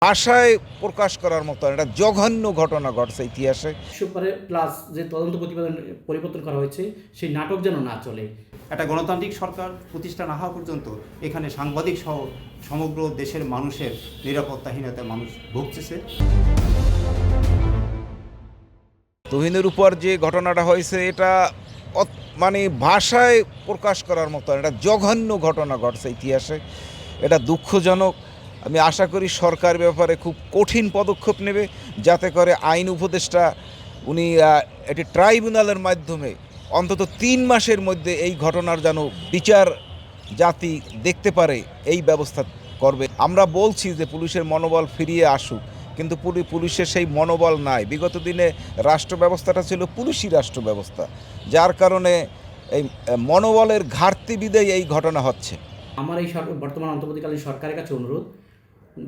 ভাষায় প্রকাশ করার মতো একটা জঘন্য ঘটনা ঘটছে ইতিহাসে। প্লাস যে তদন্ত প্রতিবেদন পরিবর্তন করা হয়েছে সেই নাটক যেন না চলে। একটা গণতান্ত্রিক সরকার প্রতিষ্ঠা না হওয়া পর্যন্ত এখানে সাংবাদিক সহ সমগ্র দেশের মানুষের নিরাপত্তাহীনতায় মানুষ ভুগতেছে। তুহিনের উপর যে ঘটনাটা হয়েছে এটা মানে ভাষায় প্রকাশ করার মতো একটা জঘন্য ঘটনা ঘটছে ইতিহাসে। এটা দুঃখজনক। আমি আশা করি সরকার ব্যাপারে খুব কঠিন পদক্ষেপ নেবে, যাতে করে আইন উপদেষ্টা উনি একটি ট্রাইব্যুনালের মাধ্যমে অন্তত 3 মাসের মধ্যে এই ঘটনার যেন বিচার জাতি দেখতে পারে, এই ব্যবস্থা করবে। আমরা বলছি যে পুলিশের মনোবল ফিরিয়ে আসুক, কিন্তু পুলিশের সেই মনোবল নাই। বিগত দিনে রাষ্ট্র ব্যবস্থাটা ছিল পুলিশি রাষ্ট্র ব্যবস্থা, যার কারণে এই মনোবলের ঘাটতি বিদায় এই ঘটনা হচ্ছে। আমার এই বর্তমান অন্তর্বর্তীকালীন সরকারের কাছে অনুরোধ,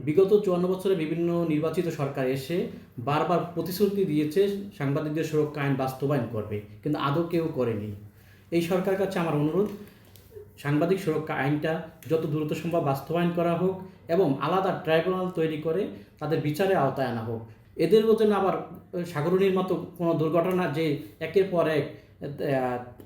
বিগত 54 বছরে বিভিন্ন নির্বাচিত সরকার এসে বারবার প্রতিশ্রুতি দিয়েছে সাংবাদিকদের সুরক্ষা আইন বাস্তবায়ন করবে, কিন্তু আদৌ কেউ করেনি। এই সরকারের কাছে আমার অনুরোধ, সাংবাদিক সুরক্ষা আইনটা যত দ্রুত সম্ভব বাস্তবায়ন করা হোক এবং আলাদা ট্রাইব্যুনাল তৈরি করে তাদের বিচারের আওতায় আনা হোক। এদের জন্য আবার সাগরণীর মতো কোনো দুর্ঘটনা যে একের পর এক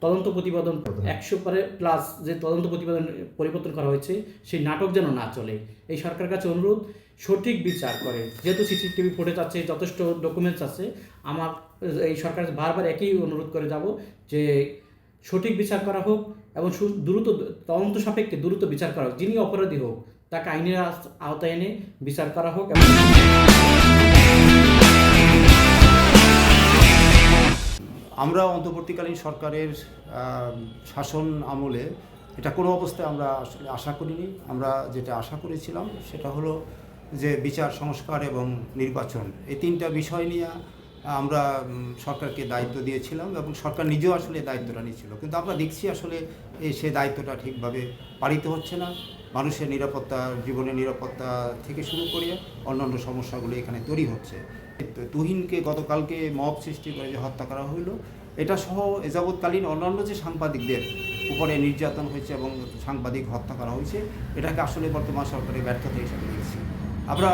তদন্ত প্রতিবেদন 100+ যে তদন্ত প্রতিবেদন পরিবর্তন করা হয়েছে সেই নাটক যেন না চলে। এই সরকারের কাছে অনুরোধ, সঠিক বিচার করে, যেহেতু সিসিটিভি ফুটেজ আছে, যথেষ্ট ডকুমেন্টস আছে, আমার এই সরকার বারবার একই অনুরোধ করে যাব যে সঠিক বিচার করা হোক এবং দ্রুত তদন্ত সাপেক্ষে দ্রুত বিচার করা হোক। যিনি অপরাধী হোক তাকে আইনের আওতায় এনে বিচার করা হোক। আমরা অন্তর্বর্তীকালীন সরকারের শাসন আমলে এটা কোনো অবস্থায় আমরা আসলে আশা করিনি। আমরা যেটা আশা করেছিলাম সেটা হলো যে বিচার সংস্কার এবং নির্বাচন, এই 3টা বিষয় নিয়ে আমরা সরকারকে দায়িত্ব দিয়েছিলাম এবং সরকার নিজেও আসলে দায়িত্বটা নিয়েছিল। কিন্তু আমরা দেখছি আসলে সে দায়িত্বটা ঠিকভাবে পালিত হচ্ছে না। মানুষের নিরাপত্তা, জীবনের নিরাপত্তা থেকে শুরু করে অন্যান্য সমস্যাগুলো এখানে তৈরি হচ্ছে। তুহিনকে গতকালকে মব সৃষ্টি করে যে হত্যা করা হইলো, এটা সহ এযাবৎকালীন অন্যান্য যে সাংবাদিকদের উপরে নির্যাতন হয়েছে এবং সাংবাদিক হত্যা করা হয়েছে, এটাকে আসলে বর্তমান সরকারের ব্যর্থতা হিসাবে দেখছি। আমরা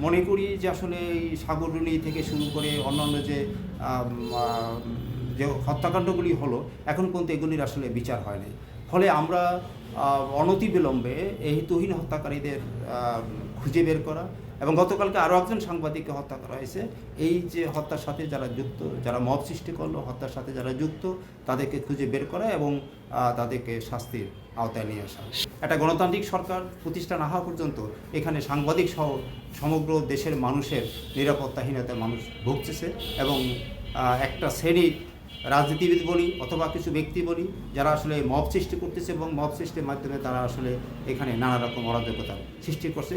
মনে করি যে আসলে এই সাগররুনি থেকে শুরু করে অন্যান্য যে হত্যাকাণ্ডগুলি হলো, এখন পর্যন্ত এগুলির আসলে বিচার হয়নি। ফলে আমরা অনতিবিলম্বে এই তুহিন হত্যাকারীদের খুঁজে বের করা এবং গতকালকে আরও একজন সাংবাদিককে হত্যা করা হয়েছে, এই যে হত্যার সাথে যারা যুক্ত, যারা মব সৃষ্টি করলো, হত্যার সাথে যারা যুক্ত, তাদেরকে খুঁজে বের করা এবং তাদেরকে শাস্তির আওতায় নিয়ে আসা। একটা গণতান্ত্রিক সরকার প্রতিষ্ঠা না হওয়া পর্যন্ত এখানে সাংবাদিক সহ সমগ্র দেশের মানুষের নিরাপত্তাহীনতায় মানুষ ভুগতেছে এবং একটা শ্রেণীর রাজনীতিবিদ বলি অথবা কিছু ব্যক্তি বলি যারা আসলে মব সৃষ্টি করতেছে এবং মব সৃষ্টির মাধ্যমে তারা আসলে এখানে নানা রকম অরাজকতা সৃষ্টি করছে।